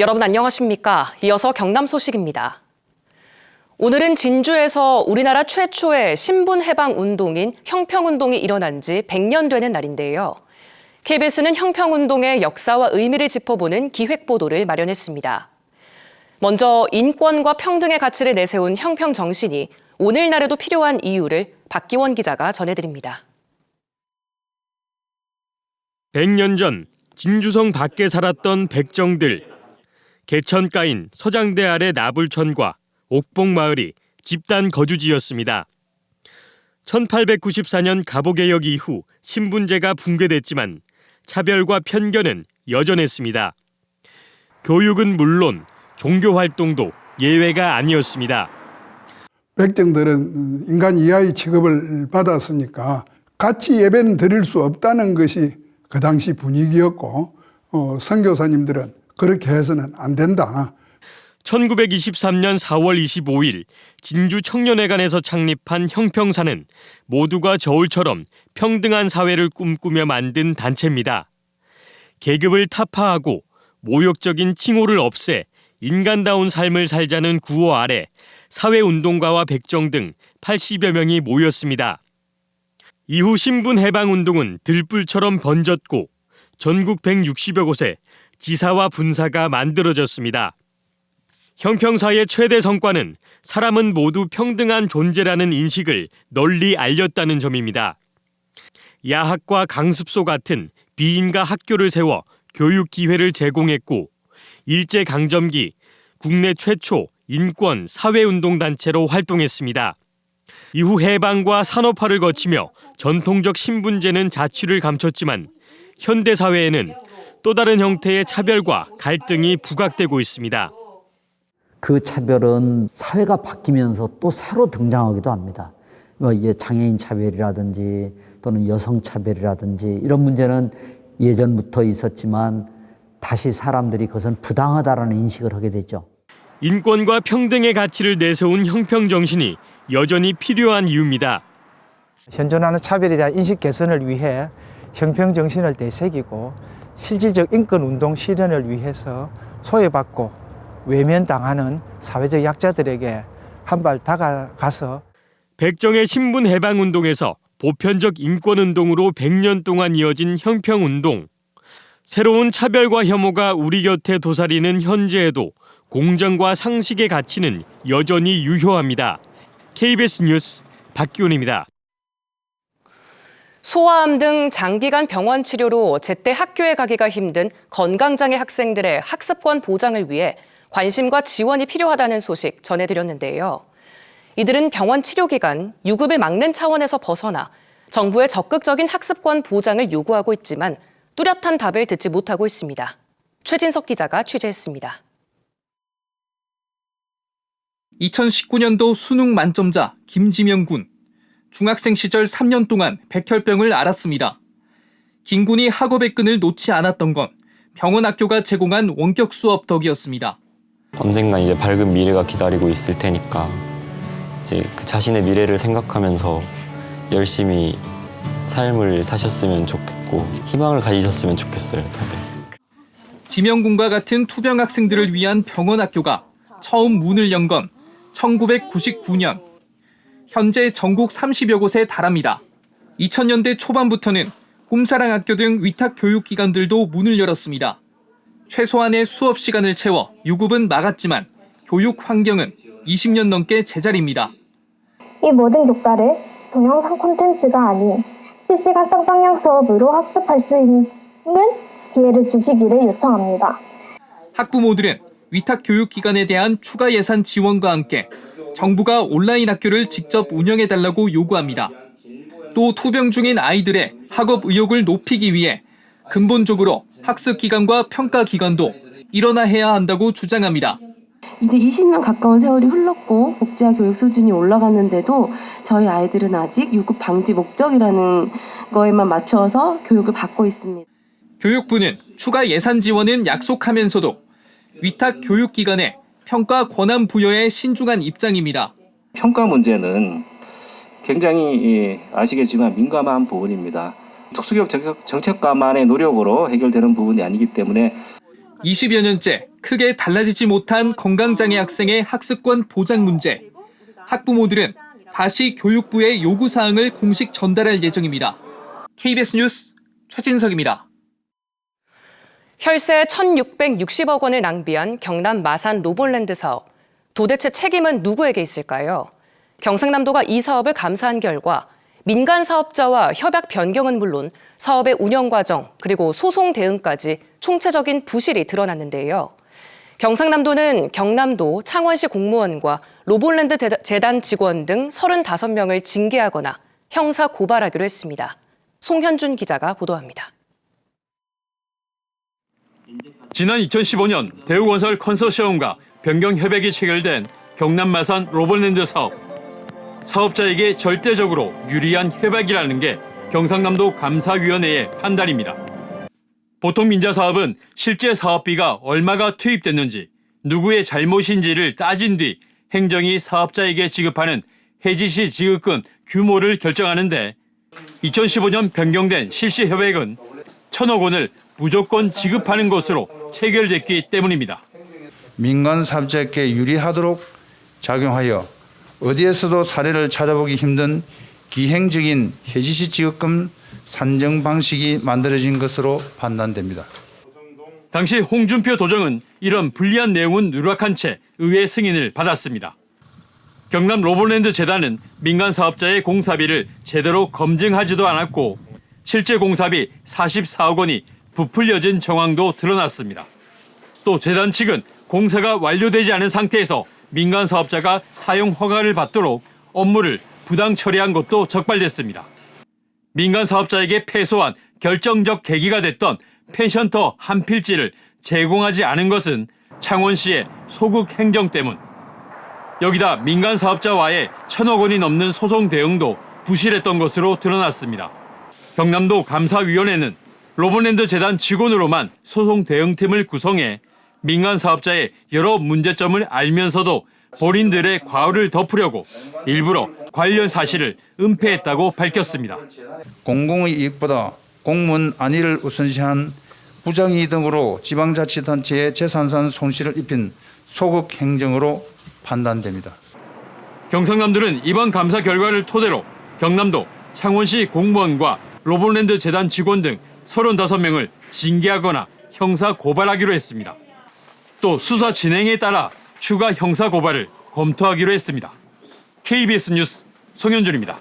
여러분 안녕하십니까? 이어서 경남 소식입니다. 오늘은 진주에서 우리나라 최초의 신분해방운동인 형평운동이 일어난 지 100년 되는 날인데요. KBS는 형평운동의 역사와 의미를 짚어보는 기획보도를 마련했습니다. 먼저 인권과 평등의 가치를 내세운 형평정신이 오늘날에도 필요한 이유를 박기원 기자가 전해드립니다. 100년 전 진주성 밖에 살았던 백정들. 개천가인 서장대 아래 나불천과 옥봉마을이 집단 거주지였습니다. 1894년 갑오개혁 이후 신분제가 붕괴됐지만 차별과 편견은 여전했습니다. 교육은 물론 종교활동도 예외가 아니었습니다. 백정들은 인간 이하의 취급을 받았으니까 같이 예배는 드릴 수 없다는 것이 그 당시 분위기였고 선교사님들은 그렇게 해서는 안 된다. 1923년 4월 25일 진주 청년회관에서 창립한 형평사는 모두가 저울처럼 평등한 사회를 꿈꾸며 만든 단체입니다. 계급을 타파하고 모욕적인 칭호를 없애 인간다운 삶을 살자는 구호 아래 사회운동가와 백정 등 80여 명이 모였습니다. 이후 신분해방운동은 들불처럼 번졌고 전국 160여 곳에 지사와 분사가 만들어졌습니다. 형평사의 최대 성과는 사람은 모두 평등한 존재라는 인식을 널리 알렸다는 점입니다. 야학과 강습소 같은 비인가 학교를 세워 교육 기회를 제공했고 일제강점기 국내 최초 인권 사회운동단체로 활동했습니다. 이후 해방과 산업화를 거치며 전통적 신분제는 자취를 감췄지만 현대사회에는 또 다른 형태의 차별과 갈등이 부각되고 있습니다. 그 차별은 사회가 바뀌면서 또 새로 등장하기도 합니다. 이게 장애인 차별이라든지 또는 여성 차별이라든지 이런 문제는 예전부터 있었지만 다시 사람들이 그것은 부당하다라는 인식을 하게 되죠. 인권과 평등의 가치를 내세운 형평정신이 여전히 필요한 이유입니다. 현존하는 차별에 대한 인식 개선을 위해 형평정신을 되새기고 실질적 인권운동 실현을 위해서 소외받고 외면당하는 사회적 약자들에게 한 발 다가가서 백정의 신분해방운동에서 보편적 인권운동으로 100년 동안 이어진 형평운동. 새로운 차별과 혐오가 우리 곁에 도사리는 현재에도 공정과 상식의 가치는 여전히 유효합니다. KBS 뉴스 박기훈입니다. 소아암 등 장기간 병원 치료로 제때 학교에 가기가 힘든 건강장애 학생들의 학습권 보장을 위해 관심과 지원이 필요하다는 소식 전해드렸는데요. 이들은 병원 치료 기간 유급을 막는 차원에서 벗어나 정부의 적극적인 학습권 보장을 요구하고 있지만 뚜렷한 답을 듣지 못하고 있습니다. 최진석 기자가 취재했습니다. 2019년도 수능 만점자 김지명 군. 중학생 시절 3년 동안 백혈병을 앓았습니다. 김 군이 학업의 끈을 놓지 않았던 건 병원 학교가 제공한 원격 수업 덕이었습니다. 언젠가 이제 밝은 미래가 기다리고 있을 테니까 이제 그 자신의 미래를 생각하면서 열심히 삶을 사셨으면 좋겠고 희망을 가지셨으면 좋겠어요, 다들. 지명 군과 같은 투병 학생들을 위한 병원 학교가 처음 문을 연 건 1999년. 현재 전국 30여 곳에 달합니다. 2000년대 초반부터는 꿈사랑학교 등 위탁 교육기관들도 문을 열었습니다. 최소한의 수업 시간을 채워 유급은 막았지만 교육 환경은 20년 넘게 제자리입니다. 이 모든 교과를 동영상 콘텐츠가 아닌 실시간 쌍방향 수업으로 학습할 수 있는 기회를 주시기를 요청합니다. 학부모들은 위탁 교육기관에 대한 추가 예산 지원과 함께 정부가 온라인 학교를 직접 운영해달라고 요구합니다. 또 투병 중인 아이들의 학업 의욕을 높이기 위해 근본적으로 학습기관과 평가기관도 일원화해야 한다고 주장합니다. 이제 20년 가까운 세월이 흘렀고 복지와 교육 수준이 올라갔는데도 저희 아이들은 아직 유급 방지 목적이라는 거에만 맞춰서 교육을 받고 있습니다. 교육부는 추가 예산 지원은 약속하면서도 위탁 교육기관에 평가 권한 부여에 신중한 입장입니다. 평가 문제는 굉장히 아시겠지만 민감한 부분입니다. 특수교육 정책과만의 노력으로 해결되는 부분이 아니기 때문에 20여 년째 크게 달라지지 못한 건강장애 학생의 학습권 보장 문제. 학부모들은 다시 교육부에 요구사항을 공식 전달할 예정입니다. KBS 뉴스 최진석입니다. 혈세 1,660억 원을 낭비한 경남 마산 로볼랜드 사업. 도대체 책임은 누구에게 있을까요? 경상남도가 이 사업을 감사한 결과 민간 사업자와 협약 변경은 물론 사업의 운영 과정 그리고 소송 대응까지 총체적인 부실이 드러났는데요. 경상남도는 경남도 창원시 공무원과 로볼랜드 재단 직원 등 35명을 징계하거나 형사 고발하기로 했습니다. 송현준 기자가 보도합니다. 지난 2015년 대우건설 컨소시엄과 변경 협약이 체결된 경남 마산 로볼랜드 사업. 사업자에게 절대적으로 유리한 협약이라는 게 경상남도 감사위원회의 판단입니다. 보통 민자 사업은 실제 사업비가 얼마가 투입됐는지, 누구의 잘못인지를 따진 뒤 행정이 사업자에게 지급하는 해지시 지급금 규모를 결정하는데 2015년 변경된 실시 협약은 1,000억 원을 무조건 지급하는 것으로 체결됐기 때문입니다. 민간 사업자에게 유리하도록 작용하여 어디에서도 사례를 찾아보기 힘든 기행적인 해지시 지급금 산정 방식이 만들어진 것으로 판단됩니다. 당시 홍준표 도정은 이런 불리한 내용은 누락한 채 의회 승인을 받았습니다. 경남 로볼랜드 재단은 민간 사업자의 공사비를 제대로 검증하지도 않았고 실제 공사비 44억 원이 부풀려진 정황도 드러났습니다. 또 재단 측은 공사가 완료되지 않은 상태에서 민간 사업자가 사용 허가를 받도록 업무를 부당 처리한 것도 적발됐습니다. 민간 사업자에게 패소한 결정적 계기가 됐던 펜션터 한 필지를 제공하지 않은 것은 창원시의 소극 행정 때문. 여기다 민간 사업자와의 1,000억 원이 넘는 소송 대응도 부실했던 것으로 드러났습니다. 경남도 감사위원회는 로볼랜드 재단 직원으로만 소송 대응팀을 구성해 민간 사업자의 여러 문제점을 알면서도 본인들의 과오를 덮으려고 일부러 관련 사실을 은폐했다고 밝혔습니다. 공공의 이익보다 공무원 안위를 우선시한 부정이익 등으로 지방자치단체의 재산상 손실을 입힌 소극 행정으로 판단됩니다. 경상남도는 이번 감사 결과를 토대로 경남도 창원시 공무원과 로볼랜드 재단 직원 등 35명을 징계하거나 형사 고발하기로 했습니다. 또 수사 진행에 따라 추가 형사 고발을 검토하기로 했습니다. KBS 뉴스 송현준입니다.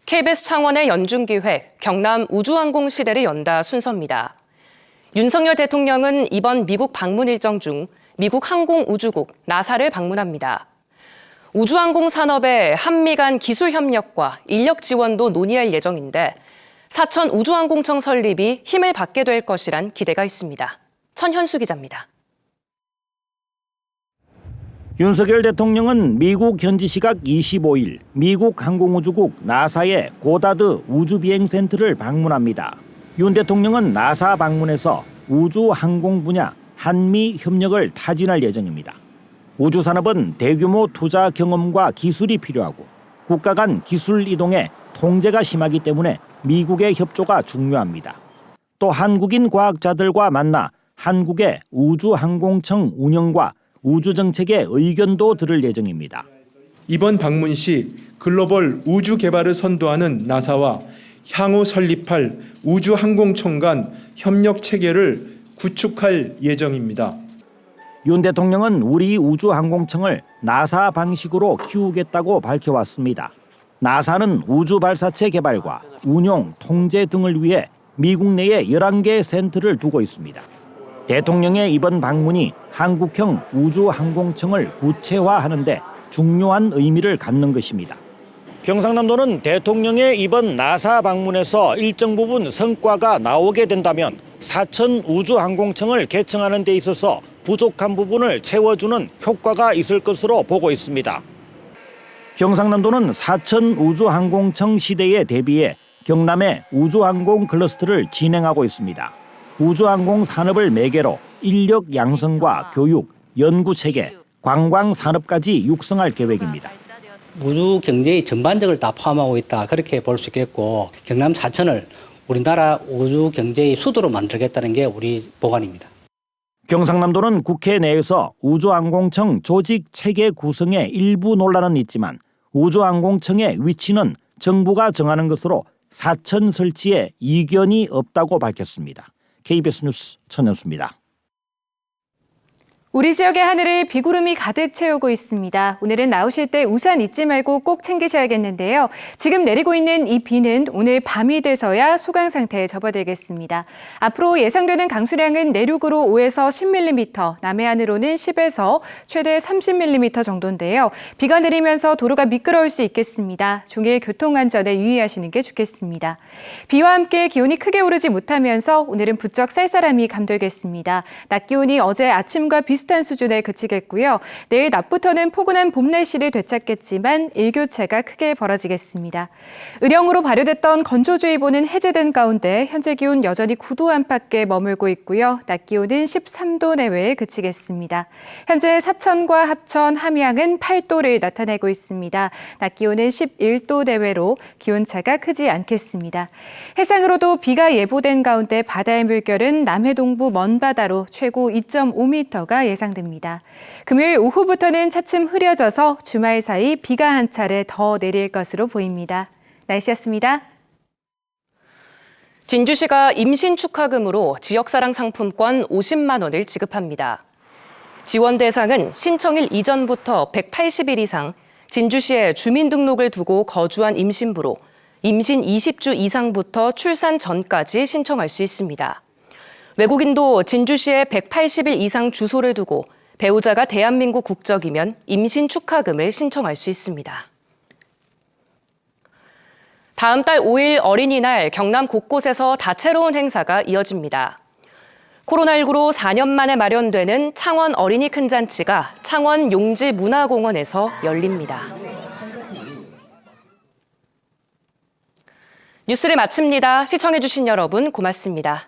KBS 창원의 연중기획 경남 우주항공 시대를 연다 순서입니다. 윤석열 대통령은 이번 미국 방문 일정 중 미국 항공우주국 나사를 방문합니다. 우주항공 산업의 한미 간 기술 협력과 인력 지원도 논의할 예정인데 사천 우주항공청 설립이 힘을 받게 될 것이란 기대가 있습니다. 천현수 기자입니다. 윤석열 대통령은 미국 현지 시각 25일 미국 항공우주국 나사의 고다드 우주비행센터를 방문합니다. 윤 대통령은 나사 방문에서 우주항공 분야 한미 협력을 타진할 예정입니다. 우주산업은 대규모 투자 경험과 기술이 필요하고 국가 간 기술 이동에 통제가 심하기 때문에 미국의 협조가 중요합니다. 또 한국인 과학자들과 만나 한국의 우주항공청 운영과 우주정책의 의견도 들을 예정입니다. 이번 방문 시 글로벌 우주 개발을 선도하는 나사와 향후 설립할 우주항공청 간 협력 체계를 구축할 예정입니다. 윤 대통령은 우리 우주항공청을 나사 방식으로 키우겠다고 밝혀왔습니다. 나사는 우주발사체 개발과 운용, 통제 등을 위해 미국 내에 11개의 센터를 두고 있습니다. 대통령의 이번 방문이 한국형 우주항공청을 구체화하는 데 중요한 의미를 갖는 것입니다. 경상남도는 대통령의 이번 나사 방문에서 일정 부분 성과가 나오게 된다면 사천 우주항공청을 개청하는 데 있어서 부족한 부분을 채워주는 효과가 있을 것으로 보고 있습니다. 경상남도는 사천 우주항공청 시대에 대비해 경남의 우주항공 클러스터를 진행하고 있습니다. 우주항공 산업을 매개로 인력 양성과 교육, 연구 체계, 관광 산업까지 육성할 계획입니다. 우주 경제의 전반적을 다 포함하고 있다, 그렇게 볼 수 있겠고, 경남 사천을 우리나라 우주 경제의 수도로 만들겠다는 게 우리 보관입니다. 경상남도는 국회 내에서 우주항공청 조직 체계 구성에 일부 논란은 있지만 우주항공청의 위치는 정부가 정하는 것으로 사천 설치에 이견이 없다고 밝혔습니다. KBS 뉴스 천연수입니다. 우리 지역의 하늘을 비구름이 가득 채우고 있습니다. 오늘은 나오실 때 우산 잊지 말고 꼭 챙기셔야겠는데요. 지금 내리고 있는 이 비는 오늘 밤이 돼서야 소강 상태에 접어들겠습니다. 앞으로 예상되는 강수량은 내륙으로 5에서 10mm, 남해안으로는 10에서 최대 30mm 정도인데요. 비가 내리면서 도로가 미끄러울 수 있겠습니다. 종일 교통안전에 유의하시는 게 좋겠습니다. 비와 함께 기온이 크게 오르지 못하면서 오늘은 부쩍 쌀쌀함이 감돌겠습니다. 낮 기온이 어제 아침과 비슷한 수준에 그치겠고요. 내일 낮부터는 포근한 봄 날씨를 되찾겠지만 일교차가 크게 벌어지겠습니다. 의령으로 발효됐던 건조주의보는 해제된 가운데 현재 기온 여전히 9도 안팎에 머물고 있고요. 낮 기온은 13도 내외에 그치겠습니다. 현재 사천과 합천, 함양은 8도를 나타내고 있습니다. 낮 기온은 11도 내외로 기온차가 크지 않겠습니다. 해상으로도 비가 예보된 가운데 바다의 물결은 남해 동부 먼바다로 최고 2.5m가 예상됩니다. 금요일 오후부터는 차츰 흐려져서 주말 사이 비가 한 차례 더 내릴 것으로 보입니다. 날씨였습니다. 진주시가 임신 축하금으로 지역사랑 상품권 50만 원을 지급합니다. 지원 대상은 신청일 이전부터 180일 이상 진주시에 주민등록을 두고 거주한 임신부로 임신 20주 이상부터 출산 전까지 신청할 수 있습니다. 외국인도 진주시에 180일 이상 주소를 두고 배우자가 대한민국 국적이면 임신 축하금을 신청할 수 있습니다. 다음 달 5일 어린이날 경남 곳곳에서 다채로운 행사가 이어집니다. 코로나19로 4년 만에 마련되는 창원 어린이 큰잔치가 창원 용지문화공원에서 열립니다. 뉴스를 마칩니다. 시청해주신 여러분 고맙습니다.